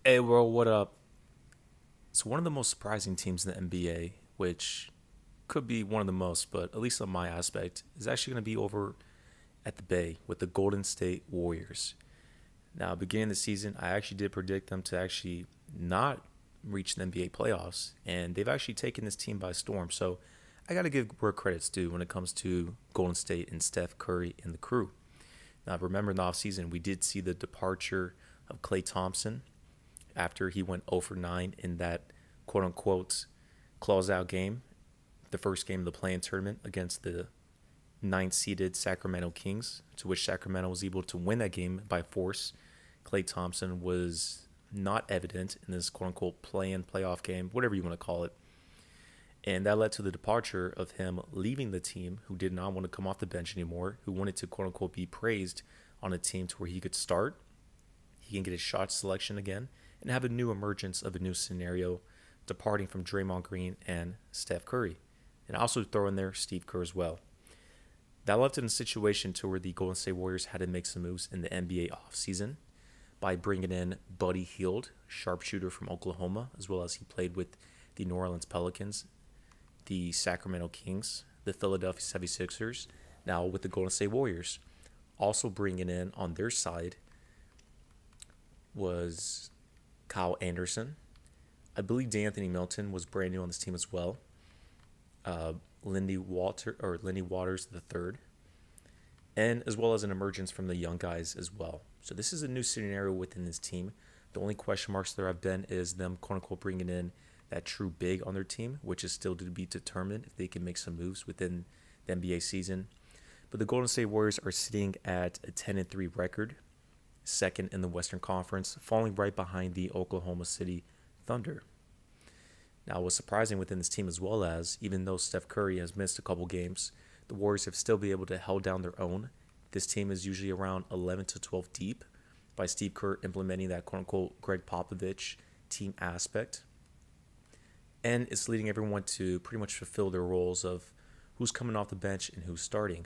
Hey, world, what up? So one of the most surprising teams in the NBA, which could be one of the most, but at least on my aspect, is actually going to be over at the Bay with the Golden State Warriors. Now, beginning of the season, I actually did predict them to actually not reach the NBA playoffs, and they've actually taken this team by storm. So I got to give where credit's due when it comes to Golden State and Steph Curry and the crew. Now, remember in the offseason, we did see the departure of Klay Thompson after he went 0 for 9 in that quote-unquote close-out game, the first game of the play-in tournament against the ninth-seeded Sacramento Kings, to which Sacramento was able to win that game by force. Klay Thompson was not evident in this quote-unquote play-in playoff game, whatever you want to call it. And that led to the departure of him leaving the team, who did not want to come off the bench anymore, who wanted to quote-unquote be praised on a team to where he could start, he can get his shot selection again, and have a new emergence of a new scenario, departing from Draymond Green and Steph Curry. And also throw in there Steve Kerr as well. That left it in a situation to where the Golden State Warriors had to make some moves in the NBA offseason by bringing in Buddy Hield, sharpshooter from Oklahoma, as well as he played with the New Orleans Pelicans, the Sacramento Kings, the Philadelphia 76ers, now with the Golden State Warriors. Also bringing in on their side was Kyle Anderson. I believe D'Anthony Melton was brand new on this team as well. Lindy Waters III, and as well as an emergence from the young guys as well. So this is a new scenario within this team. The only question marks there have been is them quote unquote bringing in that true big on their team, which is still to be determined if they can make some moves within the NBA season. But the Golden State Warriors are sitting at a 10-3 record, second in the Western Conference, falling right behind the Oklahoma City Thunder. Now, what's surprising within this team as well as, even though Steph Curry has missed a couple games, the Warriors have still been able to hold down their own. This team is usually around 11 to 12 deep by Steve Kerr implementing that quote-unquote Greg Popovich team aspect. And it's leading everyone to pretty much fulfill their roles of who's coming off the bench and who's starting.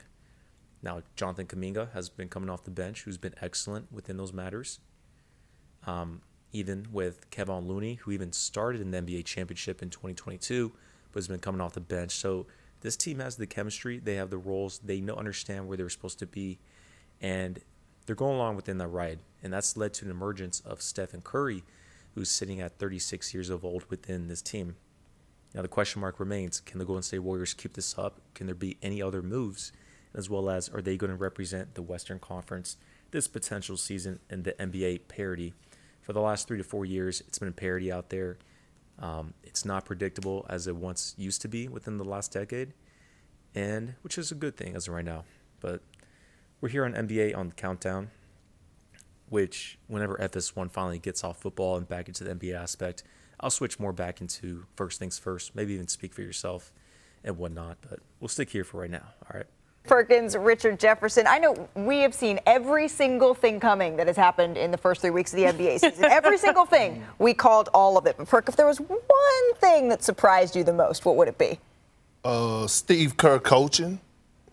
Now, Jonathan Kuminga has been coming off the bench, who's been excellent within those matters. Even with Kevon Looney, who even started in the NBA championship in 2022, but has been coming off the bench. So this team has the chemistry. They have the roles. They understand where they're supposed to be. And they're going along within that ride. And that's led to an emergence of Steph and Curry, who's sitting at 36 years of old within this team. Now the question mark remains, can the Golden State Warriors keep this up? Can there be any other moves? As well as, are they going to represent the Western Conference this potential season in the NBA parity? For the last 3 to 4 years, it's been a parity out there. It's not predictable as it once used to be within the last decade, and which is a good thing as of right now. But we're here on NBA on the countdown, which whenever FS1 finally gets off football and back into the NBA aspect, I'll switch more back into first things first, maybe even speak for yourself and whatnot. But we'll stick here for right now, all right? Perkins, Richard Jefferson. I know we have seen every single thing coming that has happened in the first 3 weeks of the NBA season. Every single thing. We called all of it. But, Perk, if there was one thing that surprised you the most, what would it be? Steve Kerr coaching,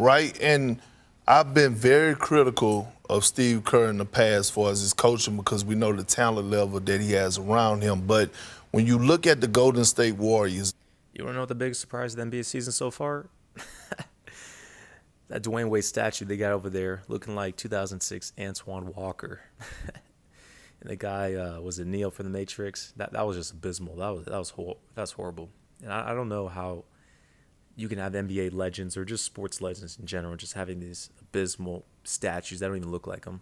right? And I've been very critical of Steve Kerr in the past as far as his coaching because we know the talent level that he has around him. But when you look at the Golden State Warriors. You want to know what the biggest surprise of the NBA season so far? That Dwayne Wade statue they got over there looking like 2006 Antoine Walker. And the guy was a Neo from the Matrix. That was just abysmal. That's horrible. And I don't know how you can have NBA legends or just sports legends in general just having these abysmal statues that don't even look like them.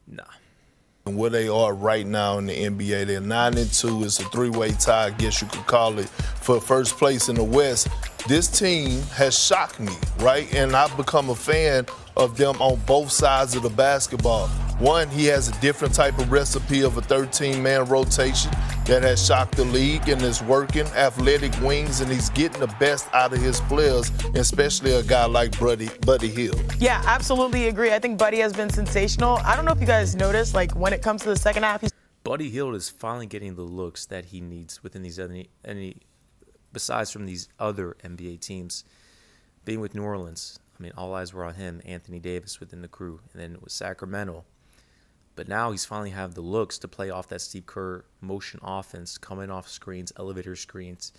Nah. Where they are right now in the NBA, they're 9-2. It's a three-way tie, I guess you could call it, for first place in the West. This team has shocked me, right? And I've become a fan of them on both sides of the basketball. One, he has a different type of recipe of a 13-man rotation that has shocked the league and is working, athletic wings, and he's getting the best out of his players, especially a guy like Buddy Hield. Yeah, absolutely agree. I think Buddy has been sensational. I don't know if you guys noticed, like, when it comes to the second half, Buddy Hield is finally getting the looks that he needs within these besides from these other NBA teams. Being with New Orleans, I mean, all eyes were on him, Anthony Davis within the crew, and then with Sacramento. But now he's finally have the looks to play off that Steve Kerr motion offense, coming off screens, elevator screens.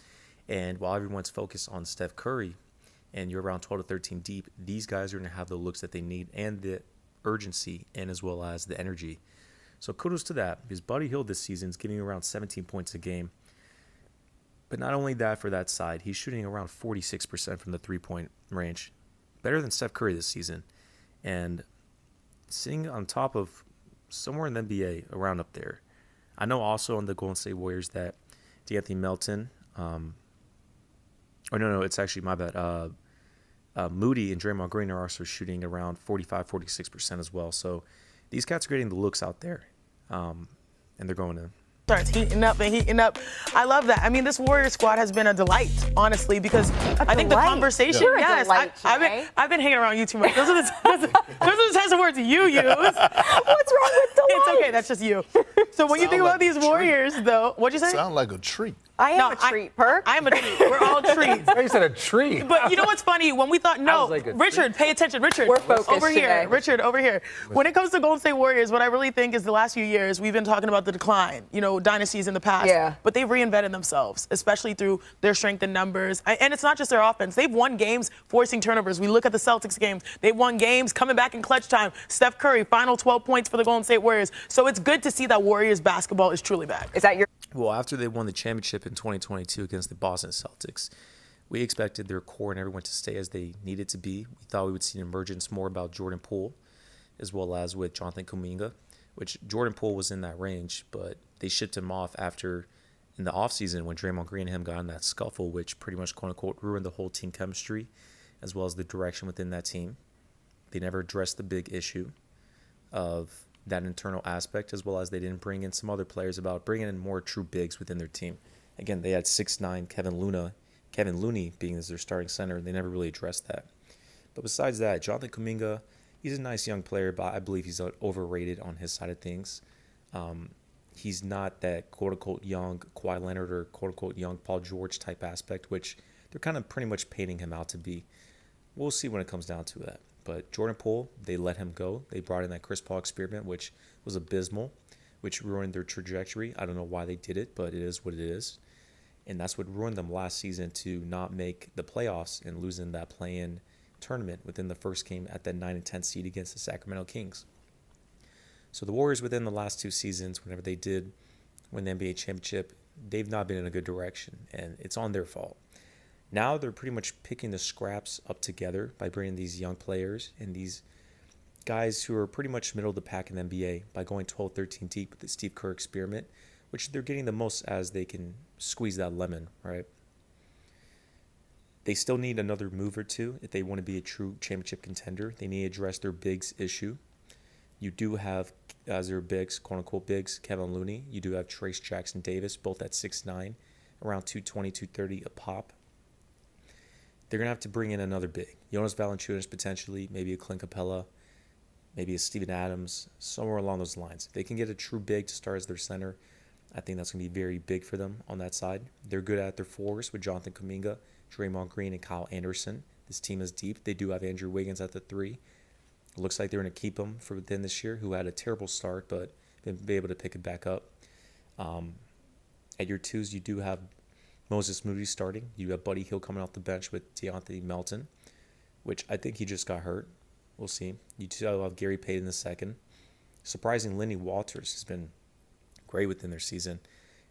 And while everyone's focused on Steph Curry and you're around 12 to 13 deep, these guys are going to have the looks that they need and the urgency and as well as the energy. So kudos to that, because Buddy Hield this season is giving around 17 points a game. But not only that for that side, he's shooting around 46% from the three-point range. Better than Steph Curry this season. And sitting on top of somewhere in the NBA, around up there. I know also on the Golden State Warriors that D'Anthony Melton, it's actually my bad. Moody and Draymond Green are also shooting around 45, 46% as well. So these cats are getting the looks out there, and they're going in. Starts heating up and heating up. I love that. I mean, this Warrior squad has been a delight, honestly, because I think the conversation. You're yes, a delight, I've been hanging around you too much. Those are the types of words you use. What's wrong with delight? It's okay. That's just you. So when you think about these Warriors, though, what'd you say? Sound like a treat. I am a treat, Perk. I'm a treat. We're all treats. You said a treat. But you know what's funny? When we thought, Richard, pay attention. Richard, we're focused over here. today. Richard, over here. When it comes to Golden State Warriors, what I really think is the last few years, we've been talking about the decline, dynasties in the past. Yeah. But they've reinvented themselves, especially through their strength in numbers. And it's not just their offense. They've won games forcing turnovers. We look at the Celtics game. They've won games coming back in clutch time. Steph Curry, final 12 points for the Golden State Warriors. So it's good to see that Warriors basketball is truly back. Is that your... Well, after they won the championship in 2022 against the Boston Celtics, we expected their core and everyone to stay as they needed to be. We thought we would see an emergence more about Jordan Poole, as well as with Jonathan Kuminga, which Jordan Poole was in that range, but they shipped him off after in the offseason when Draymond Green and him got in that scuffle, which pretty much, quote-unquote, ruined the whole team chemistry, as well as the direction within that team. They never addressed the big issue of that internal aspect, as well as they didn't bring in some other players about bringing in more true bigs within their team. Again, they had 6'9" Kevin Looney being as their starting center, and they never really addressed that. But besides that, Jonathan Kuminga, he's a nice young player, but I believe he's overrated on his side of things. He's not that quote-unquote young Kawhi Leonard or quote-unquote young Paul George type aspect, which they're kind of pretty much painting him out to be. We'll see when it comes down to that. But Jordan Poole, they let him go. They brought in that Chris Paul experiment, which was abysmal, which ruined their trajectory. I don't know why they did it, but it is what it is. And that's what ruined them last season to not make the playoffs and losing that play-in tournament within the first game at that 9 and 10 seed against the Sacramento Kings. So the Warriors within the last two seasons, whenever they did win the NBA championship, they've not been in a good direction, and it's on their fault. Now they're pretty much picking the scraps up together by bringing these young players and these guys who are pretty much middle of the pack in the NBA by going 12, 13 deep with the Steve Kerr experiment, which they're getting the most as they can squeeze that lemon, right? They still need another move or two if they want to be a true championship contender. They need to address their bigs issue. You do have, as their bigs, quote-unquote bigs, Kevin Looney. You do have Trace Jackson Davis, both at 6'9", around 220, 230 a pop. They're going to have to bring in another big. Jonas Valanciunas potentially, maybe a Clint Capella, maybe a Steven Adams, somewhere along those lines. If they can get a true big to start as their center, I think that's going to be very big for them on that side. They're good at their fours with Jonathan Kuminga, Draymond Green, and Kyle Anderson. This team is deep. They do have Andrew Wiggins at the 3. It looks like they're going to keep him for within this year, who had a terrible start, but been able to pick it back up. At your 2s, you do have Moses Moody starting. You have Buddy Hield coming off the bench with D'Anthony Melton, which I think he just got hurt. We'll see. You still have Gary Payton in the 2nd. Surprising, Lenny Walters has been great within their season.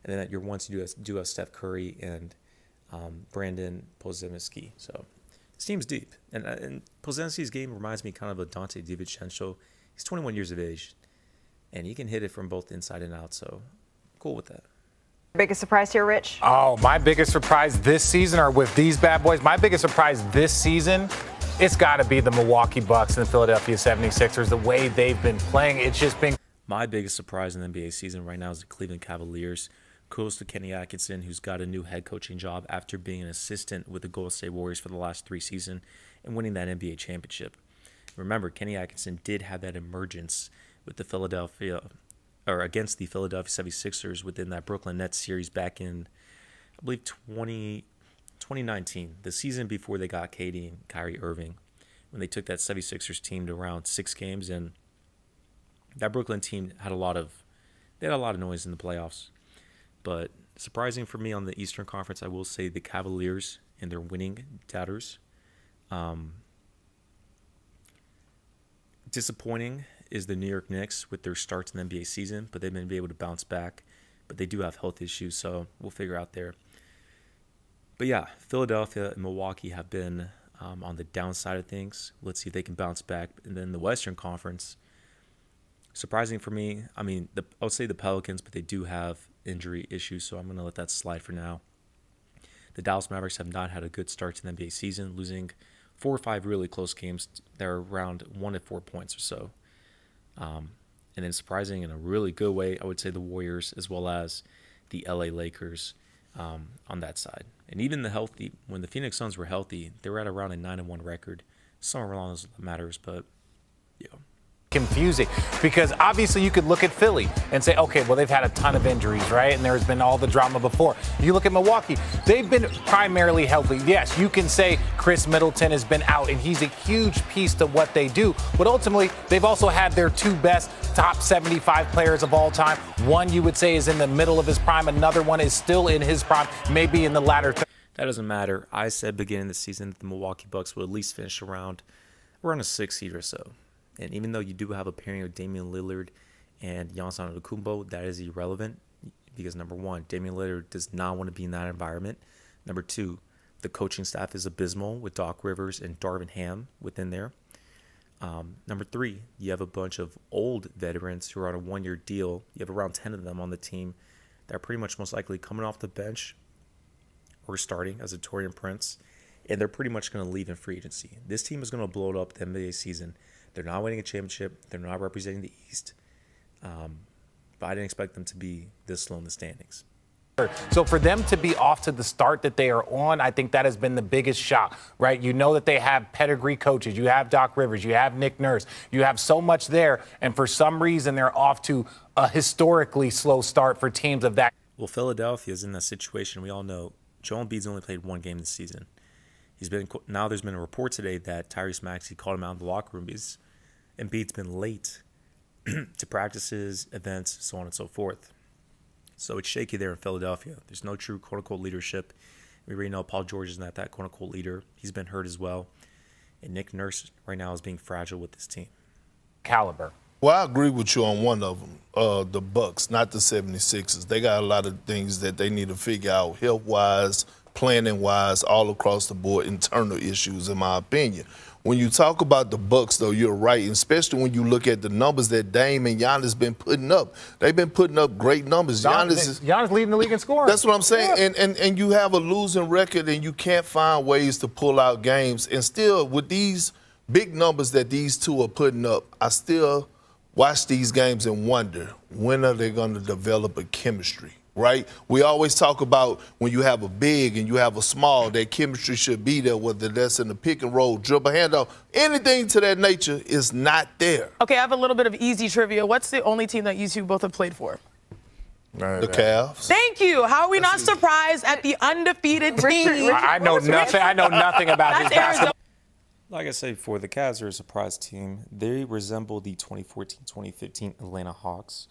And then at your 1s, you do have Steph Curry and Brandon Podziemski. So this team's deep. And Podziemski's game reminds me kind of Dante DiVincenzo. He's 21 years of age, and he can hit it from both inside and out. So cool with that. Biggest surprise here, Rich? Oh, my biggest surprise this season are with these bad boys. My biggest surprise this season, it's got to be the Milwaukee Bucks and the Philadelphia 76ers. The way they've been playing, it's just been. My biggest surprise in the NBA season right now is the Cleveland Cavaliers. Kudos to Kenny Atkinson, who's got a new head coaching job after being an assistant with the Golden State Warriors for the last 3 seasons and winning that NBA championship. Remember, Kenny Atkinson did have that emergence with the against the Philadelphia 76ers within that Brooklyn Nets series back in, I believe, 2019, the season before they got KD and Kyrie Irving, when they took that 76ers team to around 6 games and that Brooklyn team had a lot of noise in the playoffs. But surprising for me on the Eastern Conference, I will say the Cavaliers and their winning doubters. Disappointing is the New York Knicks with their starts in the NBA season, but they've been able to bounce back. But they do have health issues, so we'll figure out there. But yeah, Philadelphia and Milwaukee have been on the downside of things. Let's see if they can bounce back. And then the Western Conference, surprising for me, I mean, I would say the Pelicans, but they do have injury issues, so I'm going to let that slide for now. The Dallas Mavericks have not had a good start to the NBA season, losing 4 or 5 really close games. They're around 1 to 4 points or so. And then surprising in a really good way, I would say the Warriors as well as the LA Lakers on that side. And even when the Phoenix Suns were healthy, they were at around a 9-1 record. Somewhere along those matters, but yeah. Confusing because obviously you could look at Philly and say, okay, well, they've had a ton of injuries, right? And there's been all the drama before. You look at Milwaukee, they've been primarily healthy. Yes, you can say Chris Middleton has been out and he's a huge piece to what they do. But ultimately, they've also had their 2 best top 75 players of all time. One you would say is in the middle of his prime. Another one is still in his prime, maybe in the latter. That doesn't matter. I said beginning of the season that the Milwaukee Bucks will at least finish around a 6 seed or so. And even though you do have a pairing of Damian Lillard and Giannis Antetokounmpo, that is irrelevant because, number one, Damian Lillard does not want to be in that environment. Number two, the coaching staff is abysmal with Doc Rivers and Darvin Ham within there. Number three, you have a bunch of old veterans who are on a 1-year deal. You have around 10 of them on the team that are pretty much most likely coming off the bench or starting as a Taurean Prince, and they're pretty much going to leave in free agency. This team is going to blow it up the NBA season. They're not winning a championship. They're not representing the East. But I didn't expect them to be this low in the standings. So for them to be off to the start that they are on, I think that has been the biggest shock, right? You know that they have pedigree coaches. You have Doc Rivers. You have Nick Nurse. You have so much there. And for some reason, they're off to a historically slow start for teams of that. Well, Philadelphia is in that situation. We all know Joel Embiid's only played 1 game this season. Now there's been a report today that Tyrese Maxey called him out in the locker room because Embiid's been late to practices, events, so on and so forth. So it's shaky there in Philadelphia. There's no true quote-unquote leadership. We already know Paul George is not that quote-unquote leader. He's been hurt as well. And Nick Nurse right now is being fragile with this team. Caliber. Well, I agree with you on one of them, the Bucks, not the 76ers. They got a lot of things that they need to figure out health-wise, planning-wise, all across the board, internal issues, in my opinion. When you talk about the Bucks, though, you're right, and especially when you look at the numbers that Dame and Giannis been putting up. They've been putting up great numbers. Giannis leading the league in scoring. That's what I'm saying. Yeah. And you have a losing record, and you can't find ways to pull out games. And still, with these big numbers that these two are putting up, I still watch these games and wonder, when are they going to develop a chemistry? Right? We always talk about when you have a big and you have a small, that chemistry should be there, whether that's in the pick and roll, dribble, handoff, anything to that nature is not there. Okay, I have a little bit of easy trivia. What's the only team that you two both have played for? The Cavs. Thank you. How are we not surprised at the undefeated team? I know nothing. I know nothing about his basketball. Like I said before, the Cavs are a surprise team. They resemble the 2014-2015 Atlanta Hawks.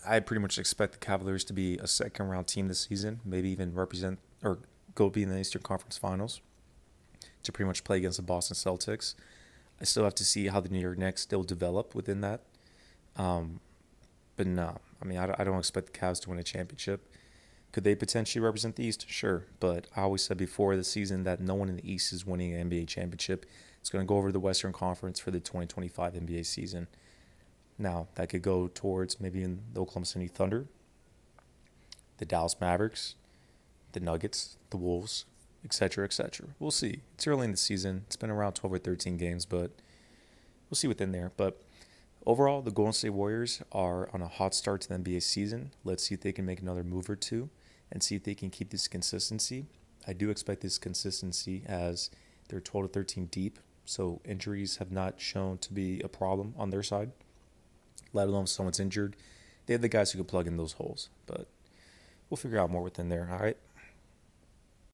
I pretty much expect the Cavaliers to be a second-round team this season, maybe even represent or go be in the Eastern Conference Finals to pretty much play against the Boston Celtics. I still have to see how the New York Knicks still develop within that. But no, I mean, I don't expect the Cavs to win a championship. Could they potentially represent the East? Sure. But I always said before the season that no one in the East is winning an NBA championship. It's going to go over to the Western Conference for the 2025 NBA season. Now, that could go towards maybe in the Oklahoma City Thunder, the Dallas Mavericks, the Nuggets, the Wolves, etc., etc. We'll see. It's early in the season. It's been around 12 or 13 games, but we'll see what's in there. But overall, the Golden State Warriors are on a hot start to the NBA season. Let's see if they can make another move or two and see if they can keep this consistency. I do expect this consistency as they're 12 to 13 deep, so injuries have not shown to be a problem on their side. Let alone if someone's injured. They have the guys who can plug in those holes. But we'll figure out more within there, all right?